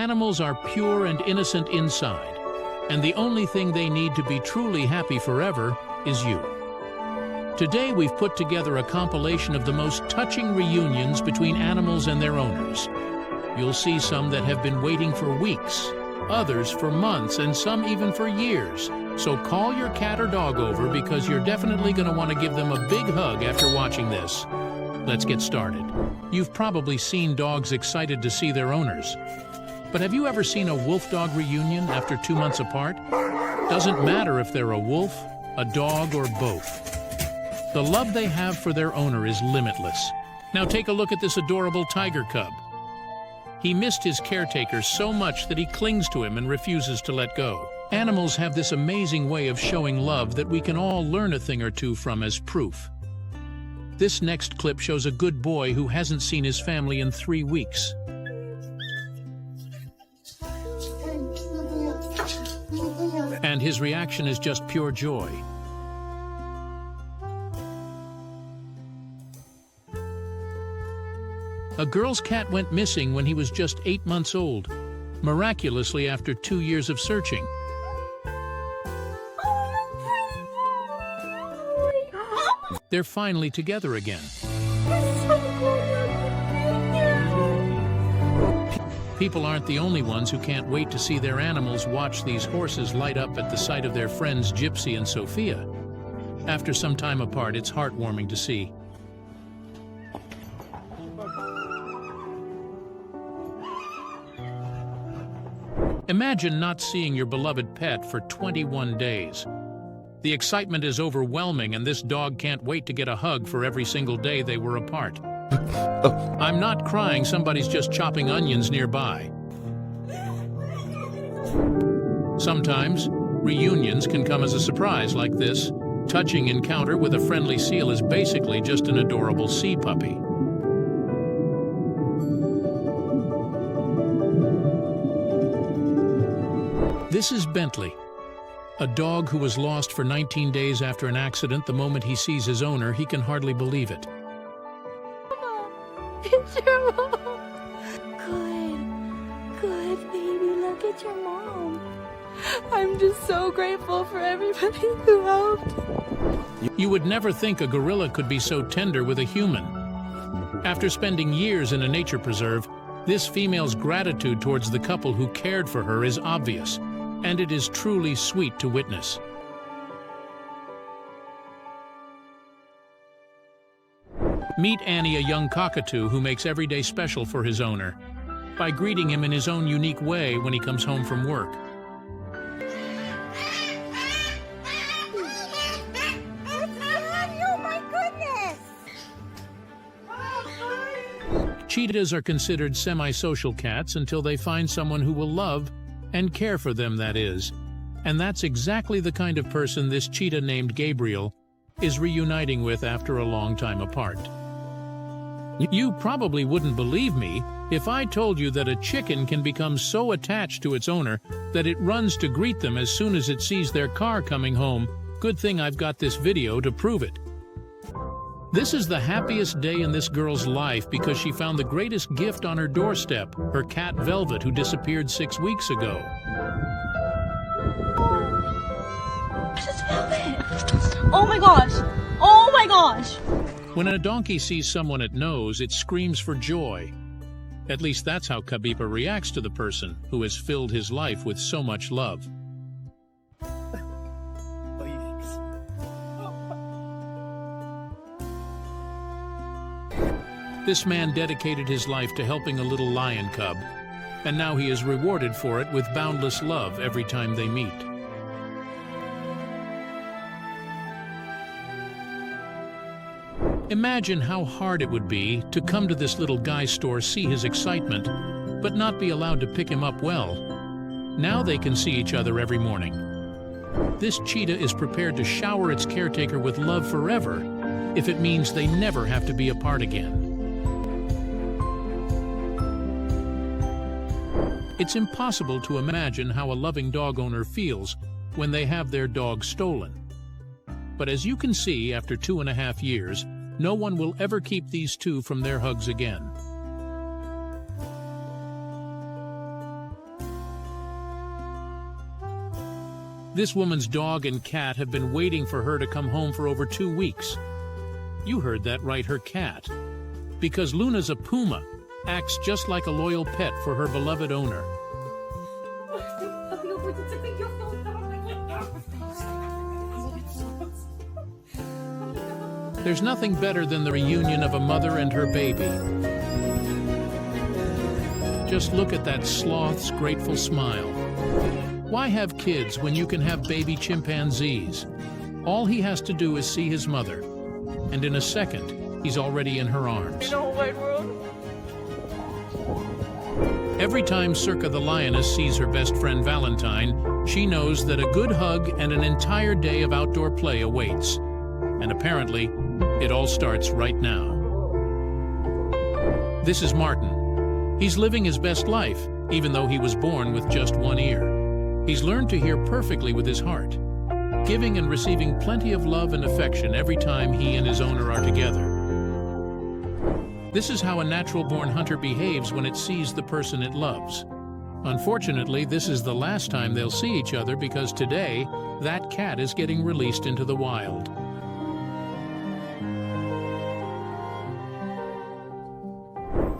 Animals are pure and innocent inside, and the only thing they need to be truly happy forever is you. Today we've put together a compilation of the most touching reunions between animals and their owners. You'll see some that have been waiting for weeks, others for months, and some even for years. So call your cat or dog over because you're definitely going to want to give them a big hug after watching this. Let's get started. You've probably seen dogs excited to see their owners. But have you ever seen a wolf-dog reunion after 2 months apart? Doesn't matter if they're a wolf, a dog, or both. The love they have for their owner is limitless. Now take a look at this adorable tiger cub. He missed his caretaker so much that he clings to him and refuses to let go. Animals have this amazing way of showing love that we can all learn a thing or two from as proof. This next clip shows a good boy who hasn't seen his family in 3 weeks. And his reaction is just pure joy. A girl's cat went missing when he was just 8 months old, miraculously after 2 years of searching. They're finally together again. People aren't the only ones who can't wait to see their animals watch these horses light up at the sight of their friends Gypsy and Sophia. After some time apart, it's heartwarming to see. Imagine not seeing your beloved pet for 21 days. The excitement is overwhelming, and this dog can't wait to get a hug for every single day they were apart. I'm not crying, somebody's just chopping onions nearby. Sometimes, reunions can come as a surprise like this. Touching encounter with a friendly seal is basically just an adorable sea puppy. This is Bentley, a dog who was lost for 19 days after an accident. The moment he sees his owner, he can hardly believe it. Mama, it's your mom. Good, baby, look at your mom. I'm just so grateful for everybody who helped. You would never think a gorilla could be so tender with a human. After spending years in a nature preserve, this female's gratitude towards the couple who cared for her is obvious. And it is truly sweet to witness. Meet Annie, a young cockatoo who makes every day special for his owner by greeting him in his own unique way when he comes home from work. Oh my goodness! Cheetahs are considered semi-social cats until they find someone who will love and care for them, that is. And that's exactly the kind of person this cheetah named Gabriel is reuniting with after a long time apart. You probably wouldn't believe me if I told you that a chicken can become so attached to its owner that it runs to greet them as soon as it sees their car coming home. Good thing I've got this video to prove it. This is the happiest day in this girl's life because she found the greatest gift on her doorstep, her cat Velvet, who disappeared 6 weeks ago. Oh my gosh! Oh my gosh! When a donkey sees someone it knows, it screams for joy. At least that's how Kabipa reacts to the person who has filled his life with so much love. This man dedicated his life to helping a little lion cub, and now he is rewarded for it with boundless love every time they meet. Imagine how hard it would be to come to this little guy's store, see his excitement, but not be allowed to pick him up well. Now they can see each other every morning. This cheetah is prepared to shower its caretaker with love forever if it means they never have to be apart again. It's impossible to imagine how a loving dog owner feels when they have their dog stolen. But as you can see, after 2.5 years, no one will ever keep these two from their hugs again. This woman's dog and cat have been waiting for her to come home for over 2 weeks. You heard that right, her cat. Because Luna's a puma, acts just like a loyal pet for her beloved owner. There's nothing better than the reunion of a mother and her baby. Just look at that sloth's grateful smile. Why have kids when you can have baby chimpanzees? All he has to do is see his mother, and in a second, he's already in her arms. In a whole wide world. Every time Circa the lioness sees her best friend Valentine, she knows that a good hug and an entire day of outdoor play awaits. And apparently, it all starts right now. This is Martin. He's living his best life, even though he was born with just one ear. He's learned to hear perfectly with his heart, giving and receiving plenty of love and affection every time he and his owner are together. This is how a natural-born hunter behaves when it sees the person it loves. Unfortunately, this is the last time they'll see each other because today, that cat is getting released into the wild.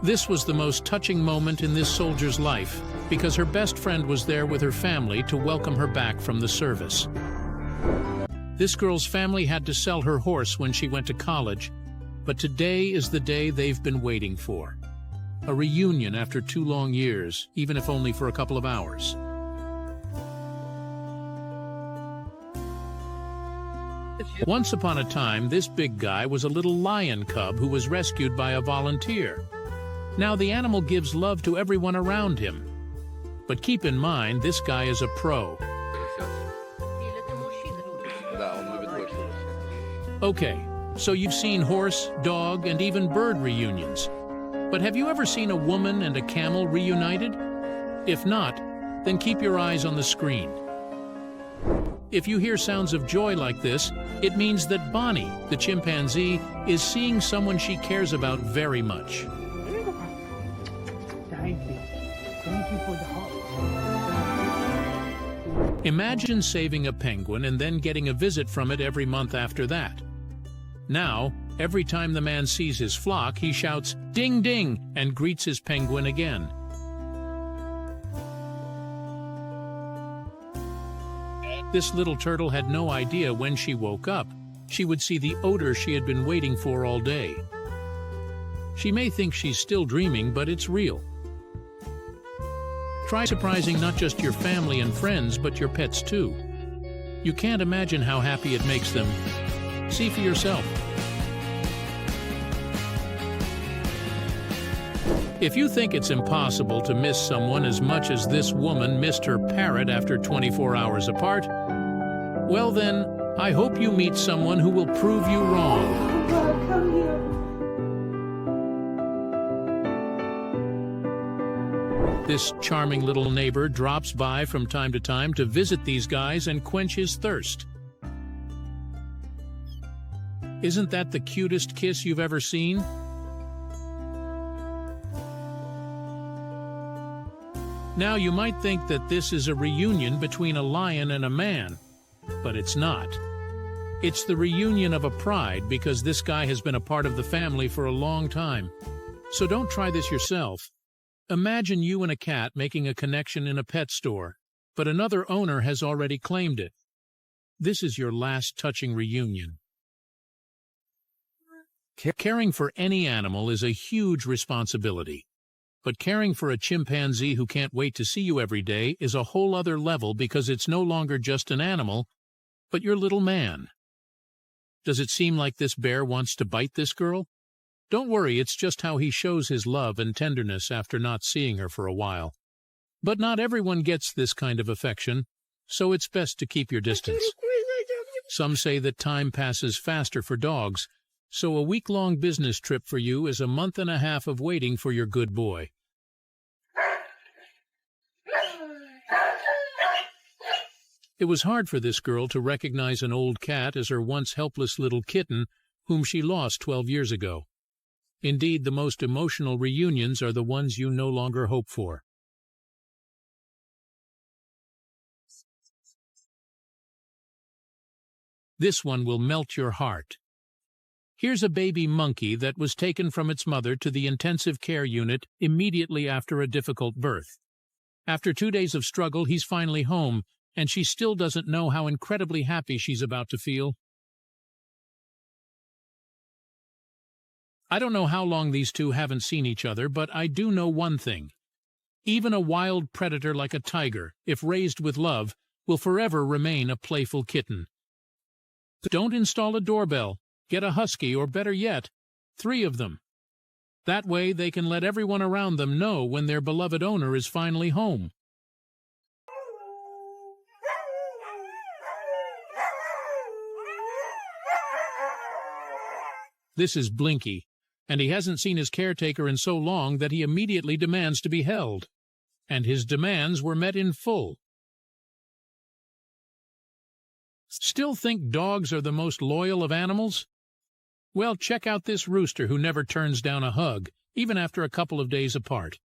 This was the most touching moment in this soldier's life because her best friend was there with her family to welcome her back from the service. This girl's family had to sell her horse when she went to college, but today is the day they've been waiting for. A reunion after 2 long years, even if only for a couple of hours. Once upon a time, this big guy was a little lion cub who was rescued by a volunteer. Now the animal gives love to everyone around him. But keep in mind, this guy is a pro. Okay, so you've seen horse, dog, and even bird reunions. But have you ever seen a woman and a camel reunited? If not, then keep your eyes on the screen. If you hear sounds of joy like this, it means that Bonnie, the chimpanzee, is seeing someone she cares about very much. Thank you for the hug. Imagine saving a penguin and then getting a visit from it every month after that. Now, every time the man sees his flock, he shouts, "Ding, ding," and greets his penguin again. This little turtle had no idea when she woke up, she would see the odor she had been waiting for all day. She may think she's still dreaming, but it's real. Try surprising not just your family and friends, but your pets too. You can't imagine how happy it makes them. See for yourself. If you think it's impossible to miss someone as much as this woman missed her parrot after 24 hours apart, well then, I hope you meet someone who will prove you wrong. Come here. This charming little neighbor drops by from time to visit these guys and quench his thirst. Isn't that the cutest kiss you've ever seen? Now you might think that this is a reunion between a lion and a man, but it's not. It's the reunion of a pride because this guy has been a part of the family for a long time. So don't try this yourself. Imagine you and a cat making a connection in a pet store, but another owner has already claimed it. This is your last touching reunion. Caring for any animal is a huge responsibility, but caring for a chimpanzee who can't wait to see you every day is a whole other level because it's no longer just an animal, but your little man. Does it seem like this bear wants to bite this girl? Don't worry, it's just how he shows his love and tenderness after not seeing her for a while. But not everyone gets this kind of affection, so it's best to keep your distance. Some say that time passes faster for dogs, so a week-long business trip for you is a month and a half of waiting for your good boy. It was hard for this girl to recognize an old cat as her once helpless little kitten, whom she lost 12 years ago. Indeed, the most emotional reunions are the ones you no longer hope for. This one will melt your heart. Here's a baby monkey that was taken from its mother to the intensive care unit immediately after a difficult birth. After 2 days of struggle, he's finally home, and she still doesn't know how incredibly happy she's about to feel. I don't know how long these two haven't seen each other, but I do know one thing. Even a wild predator like a tiger, if raised with love, will forever remain a playful kitten. Don't install a doorbell. Get a husky, or better yet, 3 of them. That way they can let everyone around them know when their beloved owner is finally home. This is Blinky, and he hasn't seen his caretaker in so long that he immediately demands to be held. And his demands were met in full. Still think dogs are the most loyal of animals? Well, check out this rooster who never turns down a hug, even after a couple of days apart.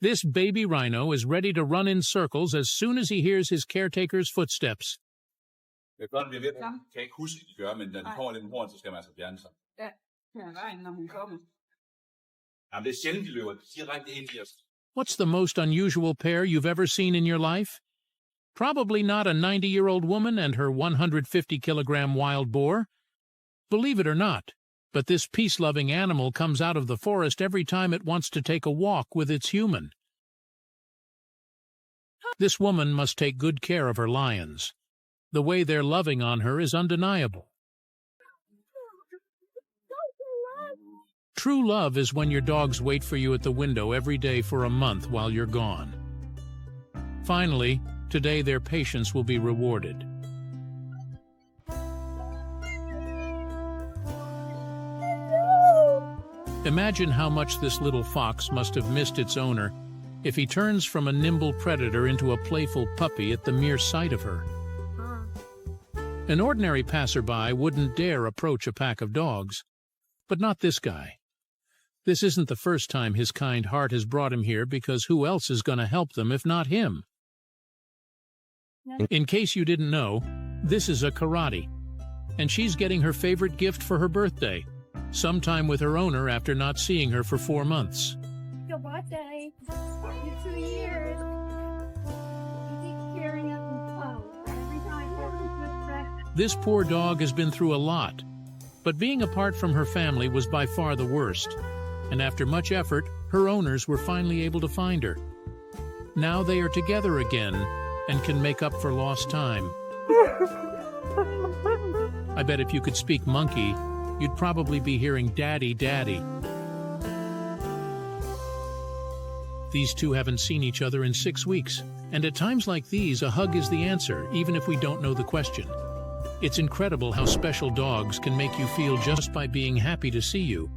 This baby rhino is ready to run in circles as soon as he hears his caretaker's footsteps. Børn bliver ved, kan ikke huske, de gør, men når de kommer lidt med horn, så skal man altså fjerne sig. Ja, vejen, når hun kommer. Jamen, det er sjældent, de løber direkte ind i os. What's the most unusual pair you've ever seen in your life? Probably not a 90-year-old woman and her 150-kilogram wild boar. Believe it or not, but this peace-loving animal comes out of the forest every time it wants to take a walk with its human. This woman must take good care of her lions. The way they're loving on her is undeniable. True love is when your dogs wait for you at the window every day for a month while you're gone. Finally, today their patience will be rewarded. Imagine how much this little fox must have missed its owner if he turns from a nimble predator into a playful puppy at the mere sight of her. An ordinary passerby wouldn't dare approach a pack of dogs, but not this guy. This isn't the first time his kind heart has brought him here, because who else is going to help them if not him? In case you didn't know, this is a karate, and she's getting her favorite gift for her birthday, sometime with her owner after not seeing her for 4 months. Your birthday. It's 2 years. You keep cheering up and every time This poor dog has been through a lot, but being apart from her family was by far the worst, and after much effort, her owners were finally able to find her. Now they are together again and can make up for lost time. I bet if you could speak monkey, you'd probably be hearing "Daddy, Daddy." These two haven't seen each other in 6 weeks, and at times like these, a hug is the answer, even if we don't know the question. It's incredible how special dogs can make you feel just by being happy to see you.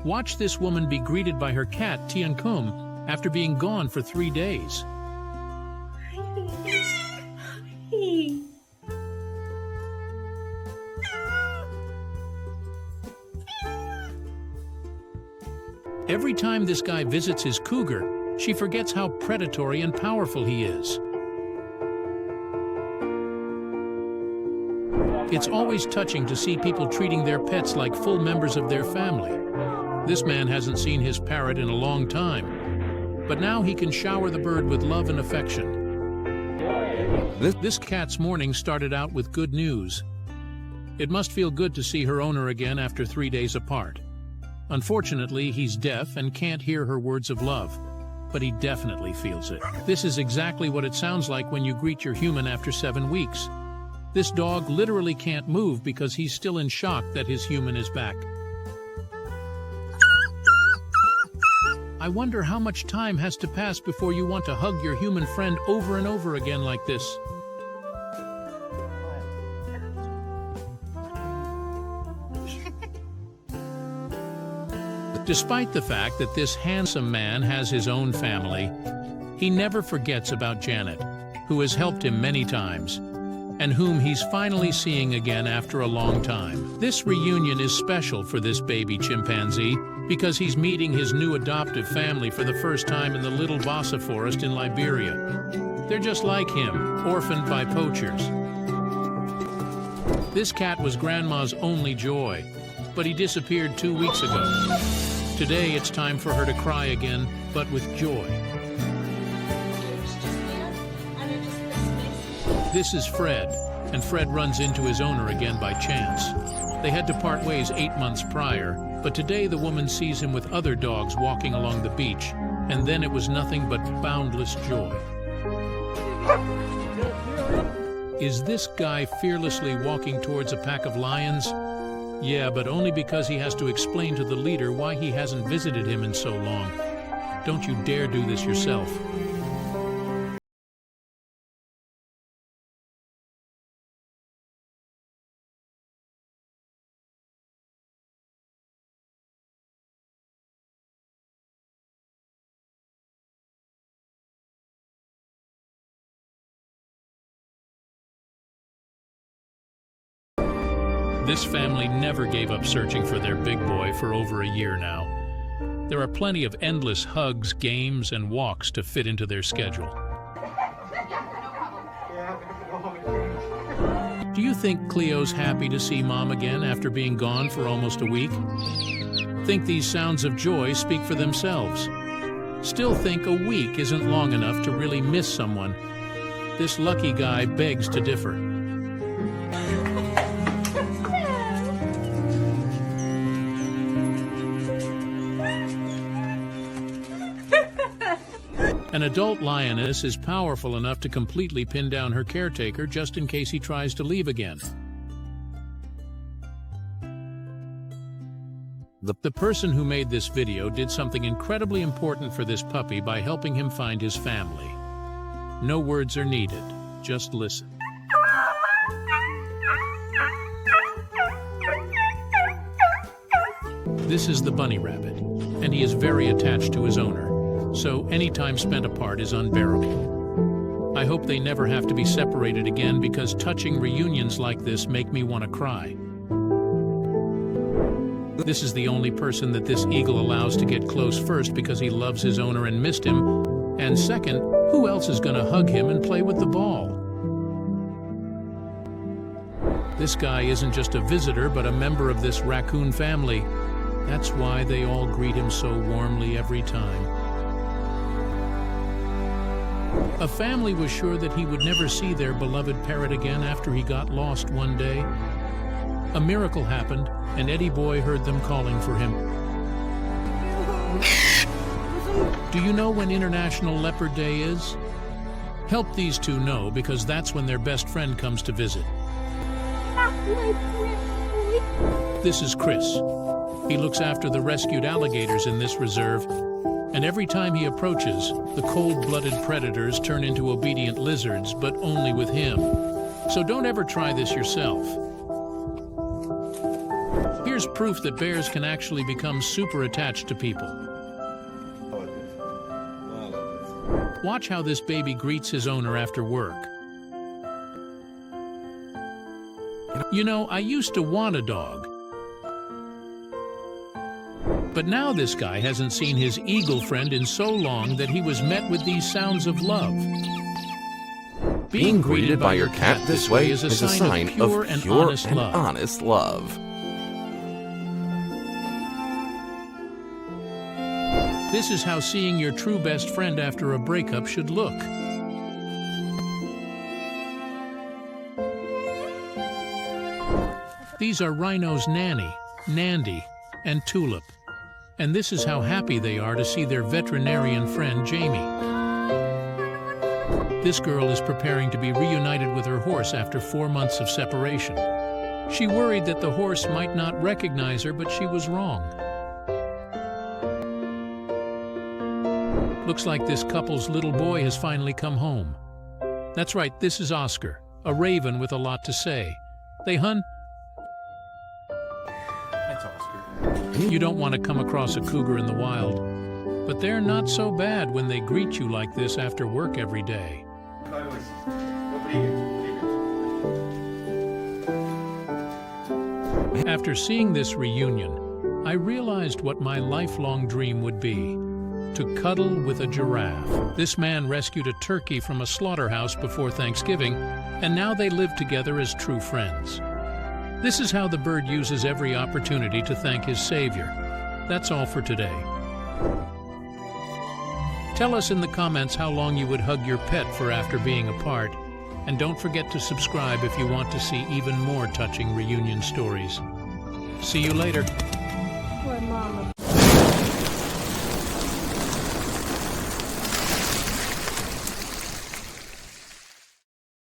Watch this woman be greeted by her cat, Tiankum, after being gone for 3 days. Every time this guy visits his cougar, she forgets how predatory and powerful he is. It's always touching to see people treating their pets like full members of their family. This man hasn't seen his parrot in a long time, but now he can shower the bird with love and affection. This cat's morning started out with good news. It must feel good to see her owner again after 3 days apart. Unfortunately, he's deaf and can't hear her words of love, but he definitely feels it. This is exactly what it sounds like when you greet your human after 7 weeks. This dog literally can't move because he's still in shock that his human is back. I wonder how much time has to pass before you want to hug your human friend over and over again like this. Despite the fact that this handsome man has his own family, he never forgets about Janet, who has helped him many times. and whom he's finally seeing again after a long time. This reunion is special for this baby chimpanzee because he's meeting his new adoptive family for the first time in the Little Bassa forest in Liberia. They're just like him, orphaned by poachers. This cat was Grandma's only joy, but he disappeared 2 weeks ago. Today it's time for her to cry again, but with joy. This is Fred, and Fred runs into his owner again by chance. They had to part ways 8 months prior, but today the woman sees him with other dogs walking along the beach, and then it was nothing but boundless joy. Is this guy fearlessly walking towards a pack of lions? Yeah, but only because he has to explain to the leader why he hasn't visited him in so long. Don't you dare do this yourself. This family never gave up searching for their big boy for over a year now. There are plenty of endless hugs, games, and walks to fit into their schedule. Do you think Cleo's happy to see Mom again after being gone for almost a week? Think these sounds of joy speak for themselves? Still think a week isn't long enough to really miss someone? This lucky guy begs to differ. An adult lioness is powerful enough to completely pin down her caretaker just in case he tries to leave again. The person who made this video did something incredibly important for this puppy by helping him find his family. No words are needed, just listen. This is the bunny rabbit, and he is very attached to his owner. So any time spent apart is unbearable. I hope they never have to be separated again because touching reunions like this make me want to cry. This is the only person that this eagle allows to get close, first because he loves his owner and missed him, and second, who else is going to hug him and play with the ball? This guy isn't just a visitor but a member of this raccoon family. That's why they all greet him so warmly every time. A family was sure that he would never see their beloved parrot again after he got lost one day. A miracle happened, and Eddie Boy heard them calling for him. Do you know when International Leopard Day is? Help these two know, because that's when their best friend comes to visit. This is Chris. He looks after the rescued alligators in this reserve, and every time he approaches, the cold-blooded predators turn into obedient lizards, but only with him. So don't ever try this yourself. Here's proof that bears can actually become super attached to people. Watch how this baby greets his owner after work. You know, I used to want a dog. But now this guy hasn't seen his eagle friend in so long that he was met with these sounds of love. Being greeted by your cat this way is a sign of pure and honest love. This is how seeing your true best friend after a breakup should look. These are Rhino's Nanny, Nandy, and Tulip. And this is how happy they are to see their veterinarian friend, Jamie. This girl is preparing to be reunited with her horse after 4 months of separation. She worried that the horse might not recognize her, but she was wrong. Looks like this couple's little boy has finally come home. That's right, this is Oscar, a raven with a lot to say. They hun? That's Oscar. You don't want to come across a cougar in the wild, but they're not so bad when they greet you like this after work every day. After seeing this reunion, I realized what my lifelong dream would be: to cuddle with a giraffe. This man rescued a turkey from a slaughterhouse before Thanksgiving, and now they live together as true friends. This is how the bird uses every opportunity to thank his savior. That's all for today. Tell us in the comments how long you would hug your pet for after being apart, and don't forget to subscribe if you want to see even more touching reunion stories. See you later. Poor mama.